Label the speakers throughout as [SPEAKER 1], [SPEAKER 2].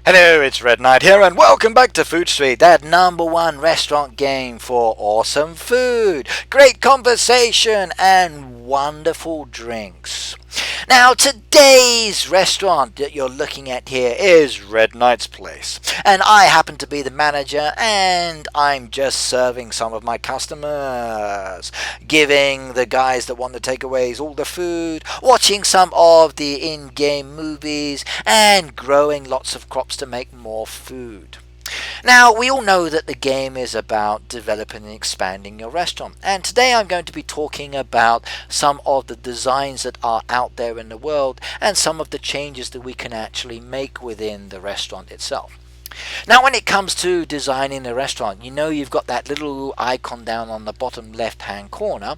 [SPEAKER 1] Hello, it's Red Knight here, and welcome back to Food Street, that #1 restaurant game for awesome food, great conversation, and wonderful drinks. Now, today's restaurant that you're looking at here is Red Knight's Place, and I happen to be the manager, and I'm just serving some of my customers, giving the guys that want the takeaways all the food, watching some of the in-game movies, and growing lots of crops to make more food. Now, we all know that the game is about developing and expanding your restaurant, and today I'm going to be talking about some of the designs that are out there in the world and some of the changes that we can actually make within the restaurant itself. Now, when it comes to designing a restaurant, you know you've got that little icon down on the bottom left hand corner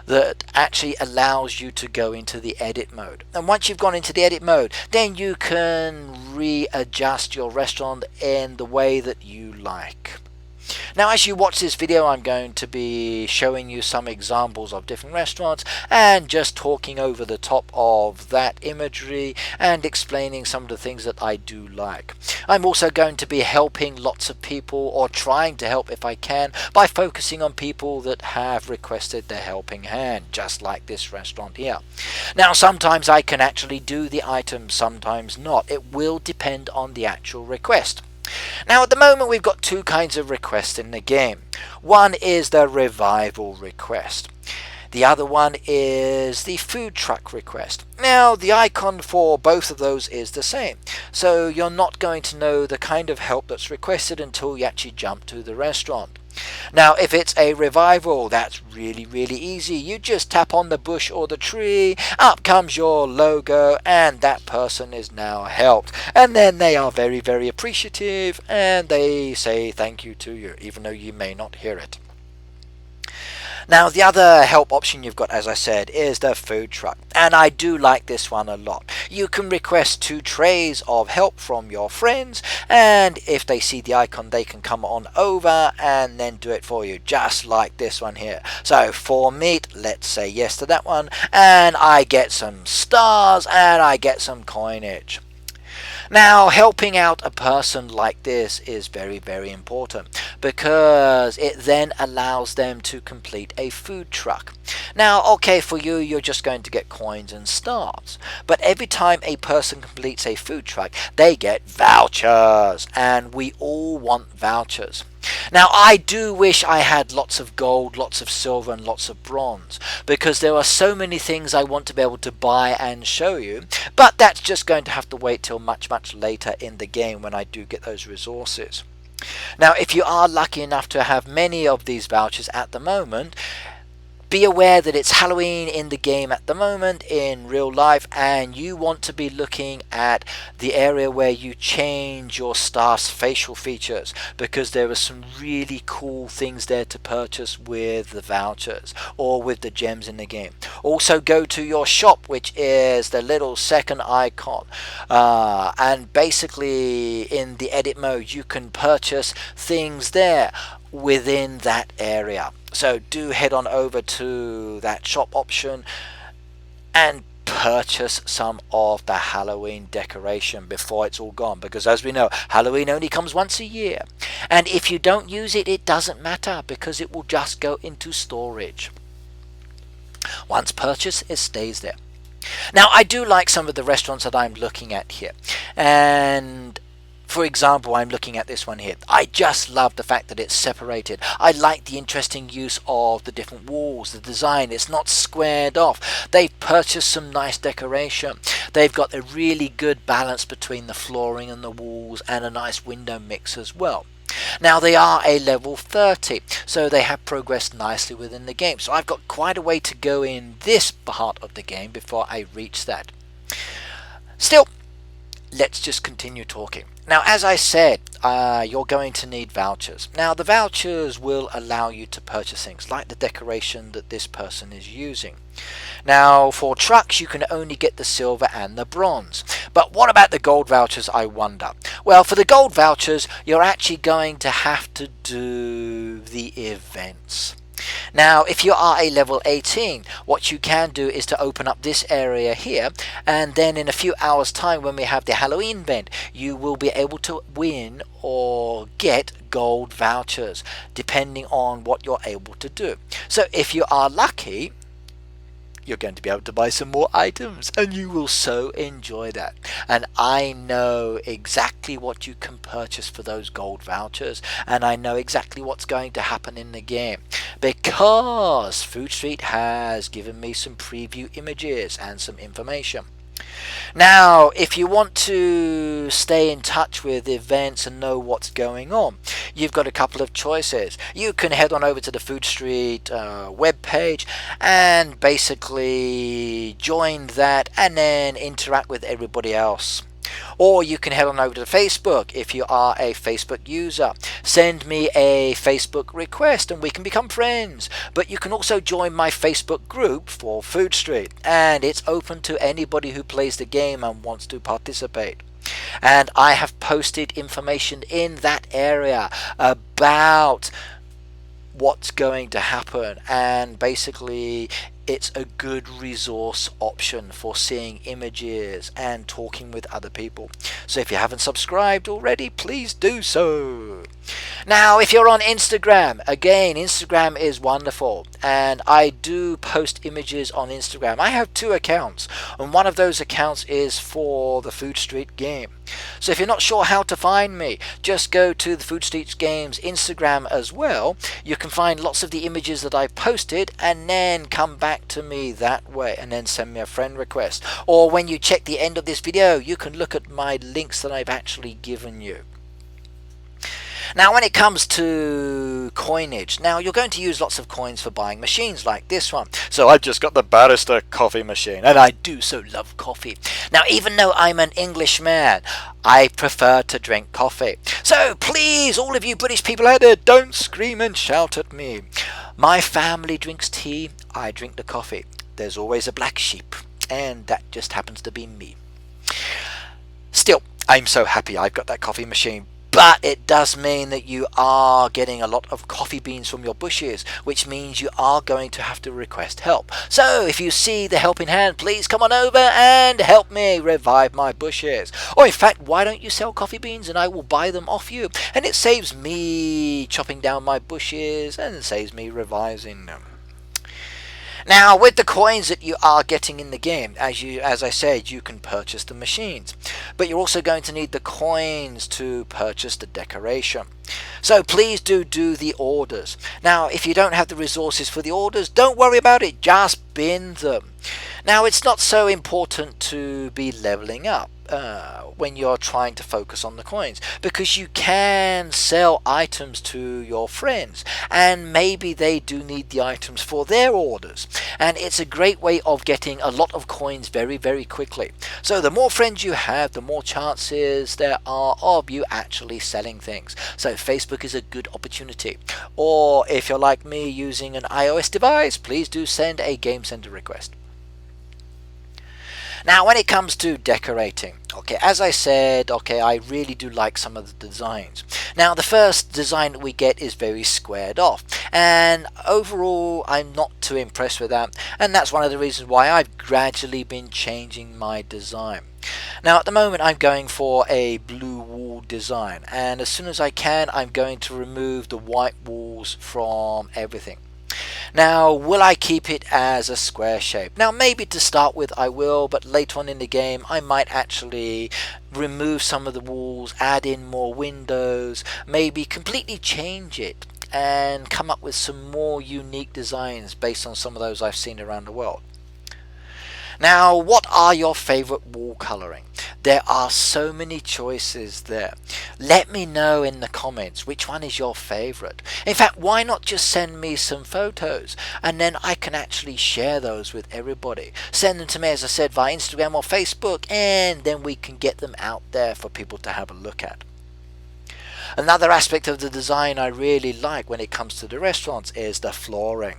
[SPEAKER 1] that actually allows you to go into the edit mode. And once you've gone into the edit mode, then you can readjust your restaurant in the way that you like. Now, as you watch this video, I'm going to be showing you some examples of different restaurants and just talking over the top of that imagery and explaining some of the things that I do like. I'm also going to be helping lots of people, or trying to help if I can, by focusing on people that have requested the helping hand, just like this restaurant here. Now, sometimes I can actually do the items, sometimes not. It will depend on the actual request. Now, at the moment we've got two kinds of requests in the game. One is the revival request. The other one is the food truck request. Now, the icon for both of those is the same, so you're not going to know the kind of help that's requested until you actually jump to the restaurant. Now, if it's a revival, that's really easy. You just tap on the bush or the tree, up comes your logo, and that person is now helped. And then they are very appreciative, and they say thank you to you, even though you may not hear it. Now, the other help option you've got, as I said, is the food truck, and I do like this one a lot. You can request 2 trays of help from your friends, and if they see the icon, they can come on over and then do it for you, just like this one here. So for meat, let's say yes to that one, and I get some stars and I get some coinage. Now, helping out a person like this is very important, because it then allows them to complete a food truck. Now, okay, for you, you're just going to get coins and stars, but every time a person completes a food truck, they get vouchers, and we all want vouchers. Now, I do wish I had lots of gold, lots of silver, and lots of bronze, because there are so many things I want to be able to buy and show you, but that's just going to have to wait till much later in the game when I do get those resources. Now, if you are lucky enough to have many of these vouchers at the moment, be aware that it's Halloween in the game at the moment in real life, and you want to be looking at the area where you change your staff's facial features, because there are some really cool things there to purchase with the vouchers or with the gems in the game. Also, go to your shop, which is the little second icon, and basically in the edit mode you can purchase things there within that area. So do head on over to that shop option and purchase some of the Halloween decoration before it's all gone, because as we know, Halloween only comes once a year, and if you don't use it, it doesn't matter, because it will just go into storage. Once purchased, it stays there. Now, I do like some of the restaurants that I'm looking at here, and for example, I'm looking at this one here. I just love the fact that it's separated. I like the interesting use of the different walls, the design. It's not squared off. They've purchased some nice decoration. They've got a really good balance between the flooring and the walls, and a nice window mix as well. Now, they are a level 30, so they have progressed nicely within the game. So I've got quite a way to go in this part of the game before I reach that. Still, let's just continue talking. Now, as I said, you're going to need vouchers. Now, the vouchers will allow you to purchase things like the decoration that this person is using. Now, for trucks, you can only get the silver and the bronze. But what about the gold vouchers, I wonder? Well, for the gold vouchers, you're actually going to have to do the events. Now, if you are a level 18, what you can do is to open up this area here, and then in a few hours time when we have the Halloween event, you will be able to win or get gold vouchers depending on what you're able to do. So if you are lucky, you're going to be able to buy some more items, and you will so enjoy that. And I know exactly what you can purchase for those gold vouchers, and I know exactly what's going to happen in the game, because Food Street has given me some preview images and some information. Now, if you want to stay in touch with events and know what's going on, you've got a couple of choices. You can head on over to the Food Street webpage and basically join that and then interact with everybody else. Or you can head on over to Facebook if you are a Facebook user. Send me a Facebook request and we can become friends. But you can also join my Facebook group for Food Street, and it's open to anybody who plays the game and wants to participate. And I have posted information in that area about what's going to happen, and basically it's a good resource option for seeing images and talking with other people. So if you haven't subscribed already, please do so. Now, if you're on Instagram, again, Instagram is wonderful, and I do post images on Instagram. I have 2 accounts, and one of those accounts is for the Food Street game. So if you're not sure how to find me, just go to the Food Street Games Instagram as well. You can find lots of the images that I've posted, and then come back to me that way, and then send me a friend request. Or when you check the end of this video, you can look at my links that I've actually given you. Now, when it comes to coinage, now you're going to use lots of coins for buying machines like this one. So I've just got the Barrister coffee machine, and I do so love coffee. Now, even though I'm an Englishman, I prefer to drink coffee. So please, all of you British people out there, don't scream and shout at me. My family drinks tea, I drink the coffee. There's always a black sheep, and that just happens to be me. Still, I'm so happy I've got that coffee machine. But it does mean that you are getting a lot of coffee beans from your bushes, which means you are going to have to request help. So if you see the helping hand, please come on over and help me revive my bushes. Or in fact, why don't you sell coffee beans and I will buy them off you? And it saves me chopping down my bushes and it saves me reviving them. Now, with the coins that you are getting in the game, as I said, you can purchase the machines. But you're also going to need the coins to purchase the decoration. So please do the orders. Now, if you don't have the resources for the orders, don't worry about it, just bin them. Now, it's not so important to be leveling up when you're trying to focus on the coins, because you can sell items to your friends, and maybe they do need the items for their orders, and it's a great way of getting a lot of coins very, very quickly. So the more friends you have, the more chances there are of you actually selling things. So Facebook is a good opportunity. Or if you're like me using an iOS device, please do send a Game Center request. Now, when it comes to decorating, okay, as I said, okay, I really do like some of the designs. Now, the first design that we get is very squared off, and overall, I'm not too impressed with that, and that's one of the reasons why I've gradually been changing my design. Now, at the moment, I'm going for a blue wall design, and as soon as I can, I'm going to remove the white walls from everything. Now, will I keep it as a square shape? Now, maybe to start with I will, but later on in the game I might actually remove some of the walls, add in more windows, maybe completely change it and come up with some more unique designs based on some of those I've seen around the world. Now, what are your favorite wall coloring? There are so many choices there. Let me know in the comments which one is your favorite. In fact, why not just send me some photos and then I can actually share those with everybody. Send them to me, as I said, via Instagram or Facebook, and then we can get them out there for people to have a look at. Another aspect of the design I really like when it comes to the restaurants is the flooring.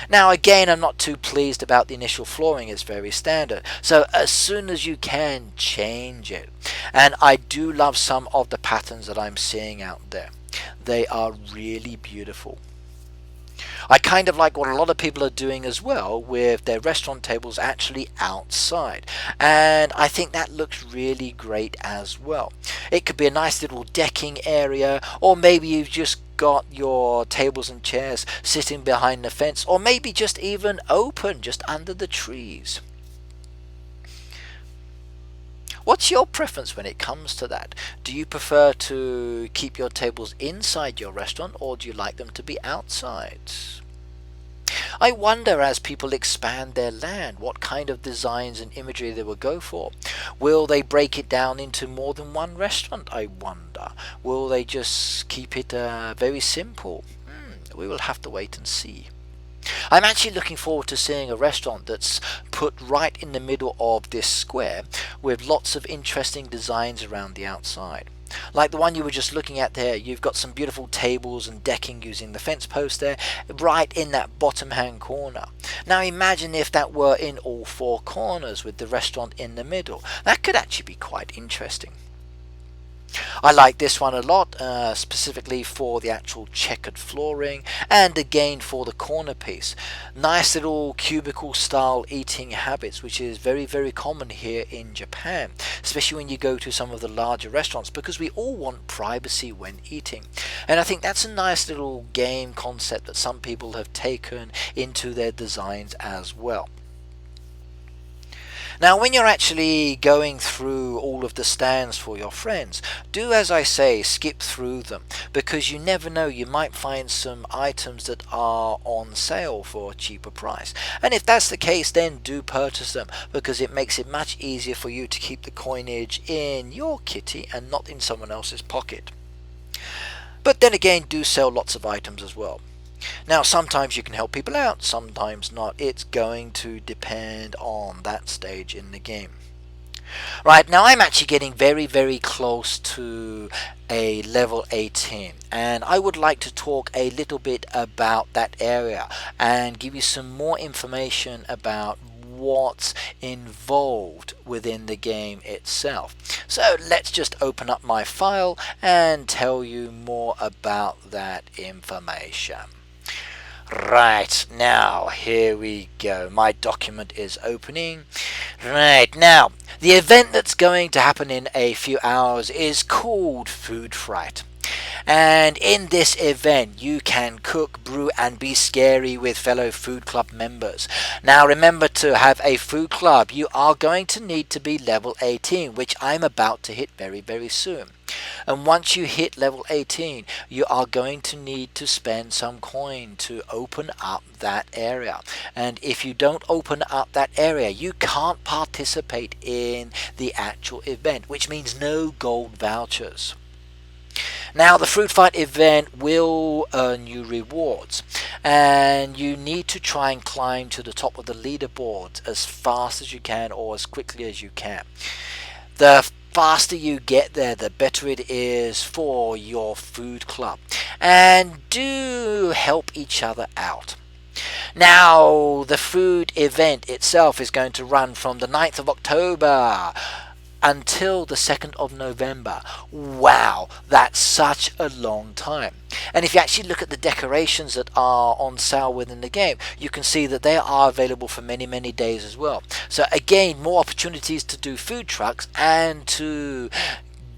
[SPEAKER 1] Now, again, I'm not too pleased about the initial flooring. It's very standard. So as soon as you can, change it. And I do love some of the patterns that I'm seeing out there. They are really beautiful. I kind of like what a lot of people are doing as well with their restaurant tables actually outside, and I think that looks really great as well. It could be a nice little decking area, or maybe you've just got your tables and chairs sitting behind the fence, or maybe just even open just under the trees. What's your preference when it comes to that? Do you prefer to keep your tables inside your restaurant, or do you like them to be outside? I wonder, as people expand their land, what kind of designs and imagery they will go for. Will they break it down into more than one restaurant, I wonder? Will they just keep it very simple? We will have to wait and see. I'm actually looking forward to seeing a restaurant that's put right in the middle of this square with lots of interesting designs around the outside. Like the one you were just looking at there, you've got some beautiful tables and decking using the fence post there, right in that bottom hand corner. Now imagine if that were in all four corners with the restaurant in the middle. That could actually be quite interesting. I like this one a lot, specifically for the actual checkered flooring, and again for the corner piece. Nice little cubicle style eating habits, which is very, very common here in Japan, especially when you go to some of the larger restaurants, because we all want privacy when eating. And I think that's a nice little game concept that some people have taken into their designs as well. Now, when you're actually going through all of the stands for your friends, do as I say, skip through them, because you never know, you might find some items that are on sale for a cheaper price. And if that's the case, then do purchase them, because it makes it much easier for you to keep the coinage in your kitty and not in someone else's pocket. But then again, do sell lots of items as well. Now, sometimes you can help people out, sometimes not. It's going to depend on that stage in the game. Right, now I'm actually getting very, very close to a level 18, and I would like to talk a little bit about that area and give you some more information about what's involved within the game itself. So let's just open up my file and tell you more about that information. Right, now here we go. My document is opening. Right, now the event that's going to happen in a few hours is called Food Fright. And in this event you can cook, brew and be scary with fellow food club members. Now remember, to have a food club you are going to need to be level 18, which I'm about to hit very, very soon. And once you hit level 18 you are going to need to spend some coin to open up that area, and if you don't open up that area you can't participate in the actual event, which means no gold vouchers. Now the Food Fight event will earn you rewards, and you need to try and climb to the top of the leaderboards as fast as you can, or as quickly as you can. The faster you get there, the better it is for your food club, and do help each other out. Now the food event itself is going to run from the 9th of October until the 2nd of November. Wow, that's such a long time. And if you actually look at the decorations that are on sale within the game, you can see that they are available for many, many days as well. So again, more opportunities to do food trucks and to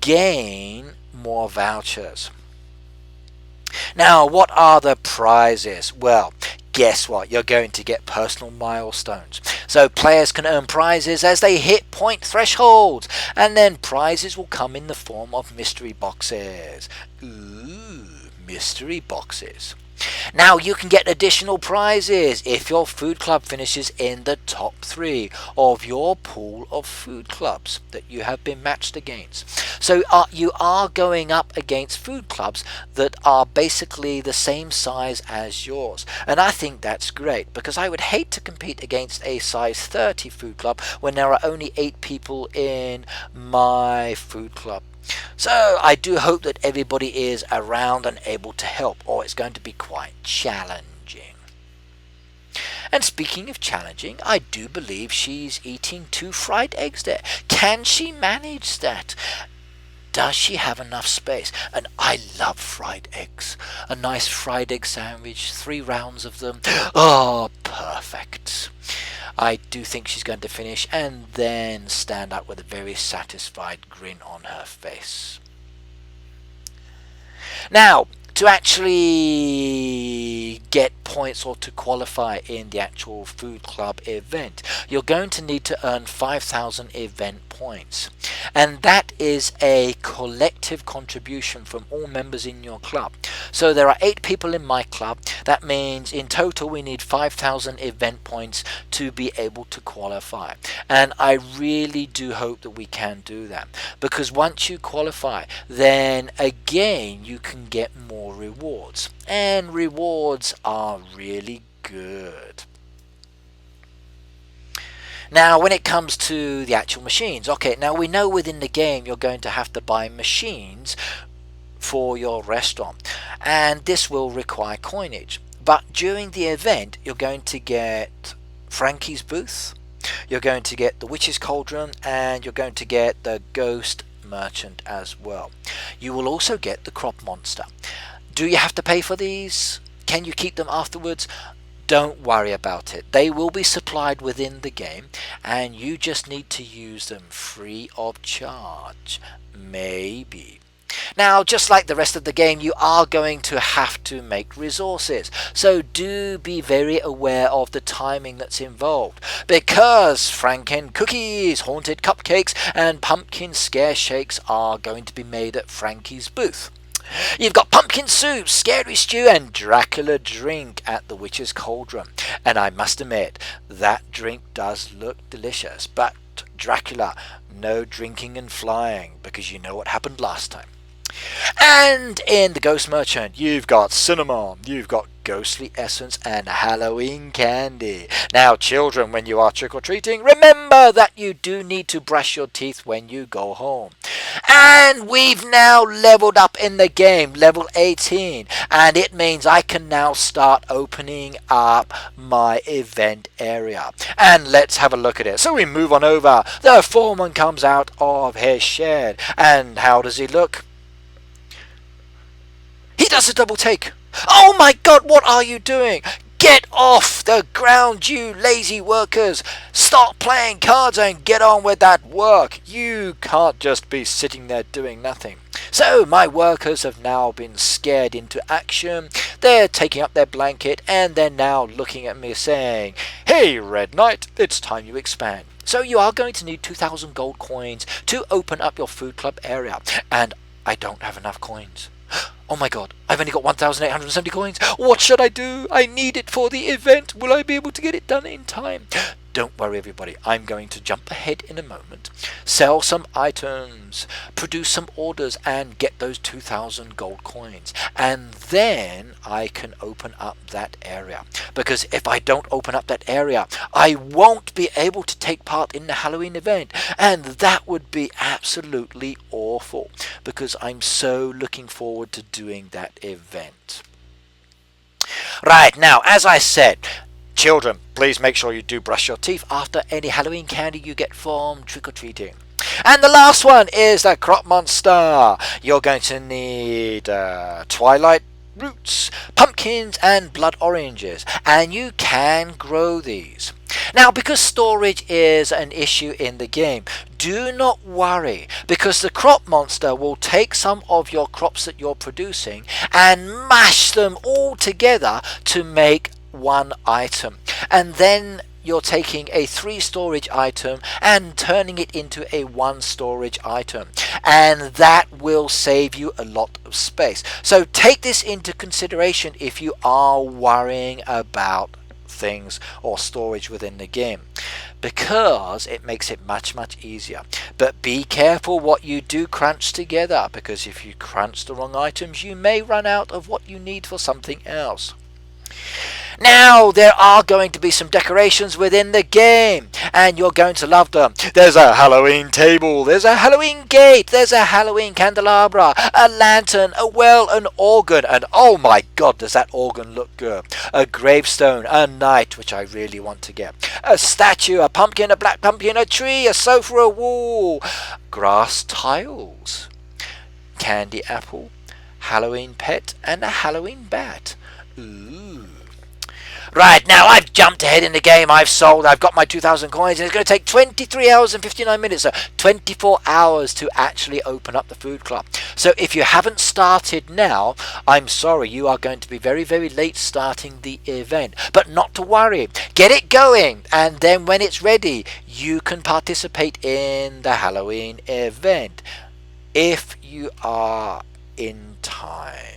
[SPEAKER 1] gain more vouchers. Now, what are the prizes? Well, guess what? You're going to get personal milestones. So players can earn prizes as they hit point thresholds, and then prizes will come in the form of mystery boxes. Ooh, mystery boxes. Now you can get additional prizes if your food club finishes in the top 3 of your pool of food clubs that you have been matched against. So you are going up against food clubs that are basically the same size as yours, and I think that's great, because I would hate to compete against a size 30 food club when there are only 8 people in my food club. So I do hope that everybody is around and able to help, or it's going to be quite challenging. And speaking of challenging, I do believe she's eating 2 fried eggs there. Can she manage that? does she have enough space? And I love fried eggs. A nice fried egg sandwich, 3 rounds of them. Oh, perfect. I do think she's going to finish and then stand up with a very satisfied grin on her face. Now, to actually get points or to qualify in the actual food club event, you're going to need to earn 5,000 event points, and that is a collective contribution from all members in your club. So there are 8 people in my club. That means in total we need 5,000 event points to be able to qualify, and I really do hope that we can do that, because once you qualify, then again you can get more rewards, and rewards are really good. Now when it comes to the actual machines, okay, now we know within the game you're going to have to buy machines for your restaurant, and this will require coinage. But during the event you're going to get Frankie's booth, you're going to get the witch's cauldron, and you're going to get the ghost merchant as well. You will also get the crop monster. Do you have to pay for these? Can you keep them afterwards? Don't worry about it. They will be supplied within the game, and you just need to use them free of charge. Maybe. Now, just like the rest of the game, you are going to have to make resources, so do be very aware of the timing that's involved, because Franken cookies, haunted cupcakes, and pumpkin scare shakes are going to be made at Frankie's booth. You've got pumpkin soup, scary stew, and Dracula drink at the witch's cauldron, and I must admit that drink does look delicious, but Dracula, no drinking and flying, because you know what happened last time. And in the Ghost Merchant, you've got cinnamon, you've got ghostly essence, and Halloween candy. Now children, when you are trick-or-treating, remember that you do need to brush your teeth when you go home. And we've now leveled up in the game, level 18, and it means I can now start opening up my event area. And let's have a look at it. So we move on over. The foreman comes out of his shed, and how does he look? He does a double take. Oh my god, what are you doing? Get off the ground, you lazy workers. Stop playing cards and get on with that work. You can't just be sitting there doing nothing. So my workers have now been scared into action. They're taking up their blanket and they're now looking at me saying, "Hey Red Knight, it's time you expand." So you are going to need 2,000 gold coins to open up your food club area, and I don't have enough coins. Oh my god, I've only got 1,870 coins. What should I do? I need it for the event. Will I be able to get it done in time? Don't worry everybody, I'm going to jump ahead in a moment, sell some items, produce some orders, and get those 2,000 gold coins. And then I can open up that area. Because if I don't open up that area, I won't be able to take part in the Halloween event. And that would be absolutely awful, because I'm so looking forward to doing that event. Right, now, as I said, children, please make sure you do brush your teeth after any Halloween candy you get from trick-or-treating. And the last one is the crop monster. You're going to need twilight roots, pumpkins, and blood oranges, and you can grow these. Now, because storage is an issue in the game, do not worry, because the crop monster will take some of your crops that you're producing and mash them all together to make one item, and then you're taking a 3 storage item and turning it into a 1 storage item, and that will save you a lot of space. So take this into consideration if you are worrying about things or storage within the game, because it makes it much easier. But be careful what you do crunch together, because if you crunch the wrong items, you may run out of what you need for something else. Now, there are going to be some decorations within the game, and you're going to love them. There's a Halloween table, there's a Halloween gate, there's a Halloween candelabra, a lantern, a well, an organ, and oh my god, does that organ look good. A gravestone, a knight, which I really want to get, a statue, a pumpkin, a black pumpkin, a tree, a sofa, a wall, grass tiles, candy apple, Halloween pet, and a Halloween bat. Ooh. Right, now I've jumped ahead in the game, I've got my 2,000 coins, and it's going to take 23 hours and 59 minutes, so 24 hours to actually open up the food club. So if you haven't started now, I'm sorry, you are going to be very, very late starting the event. But not to worry, get it going, and then when it's ready, you can participate in the Halloween event, if you are in time.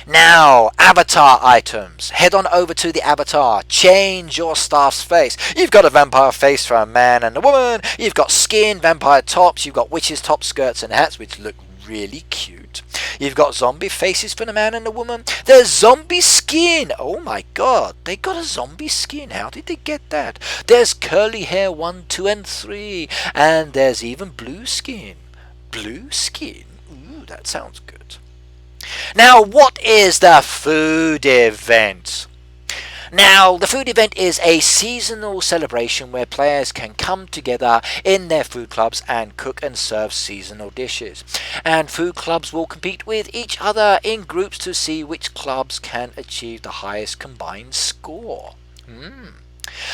[SPEAKER 1] Now, avatar items. Head on over to the avatar. Change your staff's face. You've got a vampire face for a man and a woman. You've got skin, vampire tops. You've got witches' tops, skirts and hats, which look really cute. You've got zombie faces for the man and the woman. There's zombie skin. Oh my god, they got a zombie skin. How did they get that? There's curly hair 1, 2 and 3. And there's even blue skin. Blue skin? Ooh, that sounds good. Now, what is the food event? Now, the food event is a seasonal celebration where players can come together in their food clubs and cook and serve seasonal dishes. And food clubs will compete with each other in groups to see which clubs can achieve the highest combined score.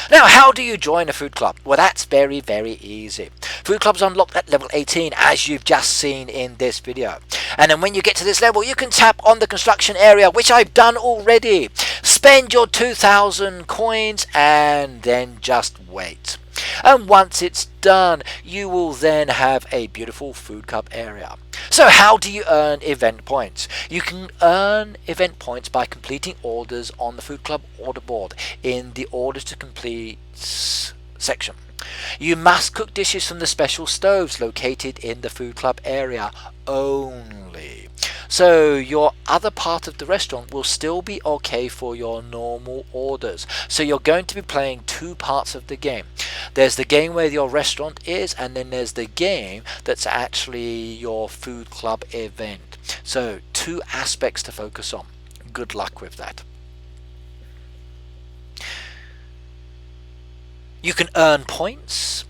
[SPEAKER 1] Now, how do you join a food club? Well, that's very, very easy. Food clubs unlocked at level 18, as you've just seen in this video. And then when you get to this level, you can tap on the construction area, which I've done already. Spend your 2,000 coins and then just wait. And once it's done, you will then have a beautiful food club area. So how do you earn event points? You can earn event points by completing orders on the food club order board in the orders to complete section. You must cook dishes from the special stoves located in the food club area only. So your other part of the restaurant will still be okay for your normal orders. So you're going to be playing two parts of the game. There's the game where your restaurant is, and then there's the game that's actually your food club event. So two aspects to focus on. Good luck with that. You can earn points.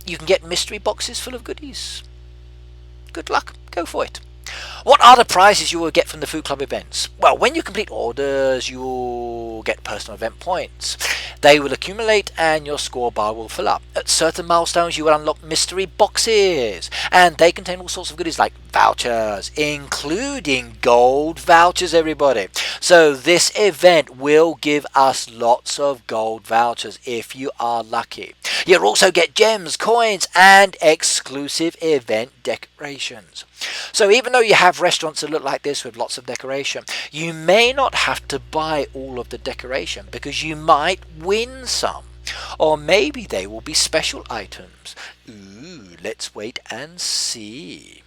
[SPEAKER 1] You can get mystery boxes full of goodies. Good luck. Go for it. What are the prizes you will get from the food club events? Well, when you complete orders, you will get personal event points. They will accumulate and your score bar will fill up. At certain milestones, you will unlock mystery boxes, and they contain all sorts of goodies like vouchers, including gold vouchers, everybody. So this event will give us lots of gold vouchers if you are lucky. You'll also get gems, coins, and exclusive event decorations. So even though you have restaurants that look like this with lots of decoration, you may not have to buy all of the decoration because you might win some. Or maybe they will be special items. Ooh, let's wait and see.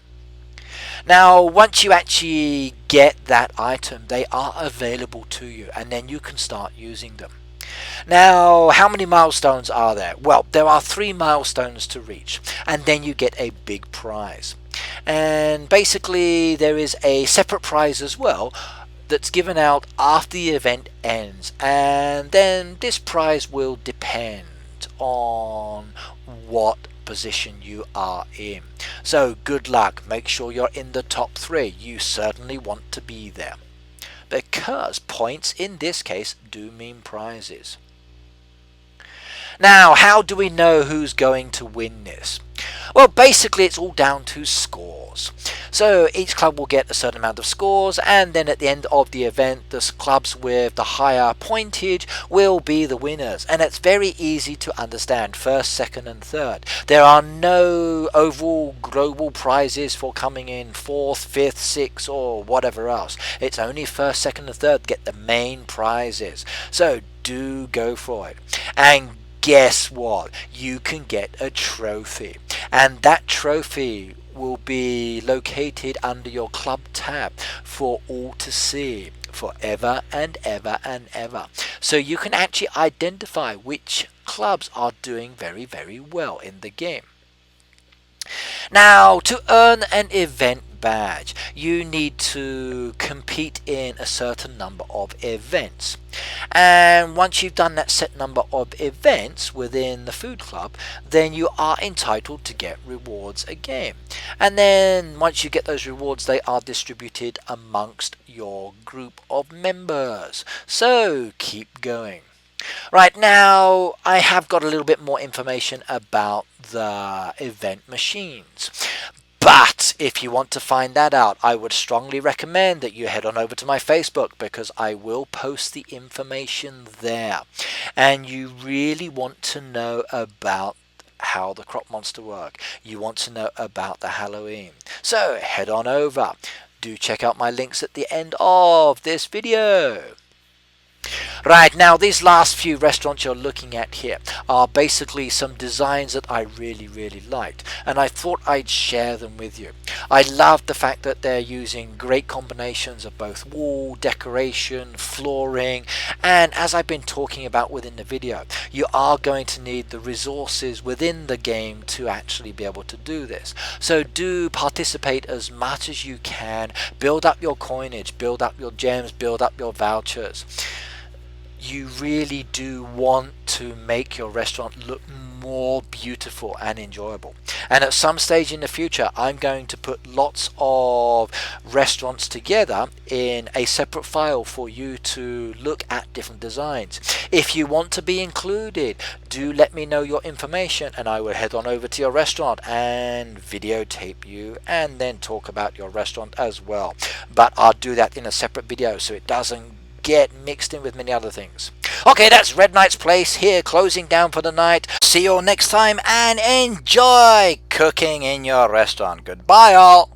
[SPEAKER 1] Now, once you actually get that item, they are available to you, and then you can start using them. Now, how many milestones are there? Well, there are 3 milestones to reach, and then you get a big prize. And basically, there is a separate prize as well that's given out after the event ends, and then this prize will depend on what position you are in. So good luck. Make sure you're in the top 3. You certainly want to be there, because points in this case do mean prizes. Now, how do we know who's going to win this? Well, basically it's all down to scores. So each club will get a certain amount of scores, and then at the end of the event, the clubs with the higher pointage will be the winners. And it's very easy to understand: first, second and third. There are no overall global prizes for coming in 4th, 5th, 6th or whatever else. It's only first, second and third get the main prizes. So do go for it. And guess what? You can get a trophy, and that trophy will be located under your club tab for all to see forever and ever and ever. So you can actually identify which clubs are doing very, very well in the game. Now, to earn an event badge, you need to compete in a certain number of events. And once you've done that set number of events within the food club, then you are entitled to get rewards again. And then once you get those rewards, they are distributed amongst your group of members. So keep going. Right, now I have got a little bit more information about the event machines. But if you want to find that out, I would strongly recommend that you head on over to my Facebook, because I will post the information there. And you really want to know about how the crop monster work. You want to know about the Halloween. So head on over. Do check out my links at the end of this video. Right, now these last few restaurants you're looking at here are basically some designs that I really liked, and I thought I'd share them with you. I love the fact that they're using great combinations of both wall decoration, flooring, and as I've been talking about within the video, you are going to need the resources within the game to actually be able to do this. So do participate as much as you can, build up your coinage, build up your gems, build up your vouchers. You really do want to make your restaurant look more beautiful and enjoyable. And at some stage in the future, I'm going to put lots of restaurants together in a separate file for you to look at different designs. If you want to be included, do let me know your information, and I will head on over to your restaurant and videotape you and then talk about your restaurant as well. But I'll do that in a separate video so it doesn't get mixed in with many other things. Okay, that's Red Knight's Place here, closing down for the night. See you all next time, and enjoy cooking in your restaurant. Goodbye all.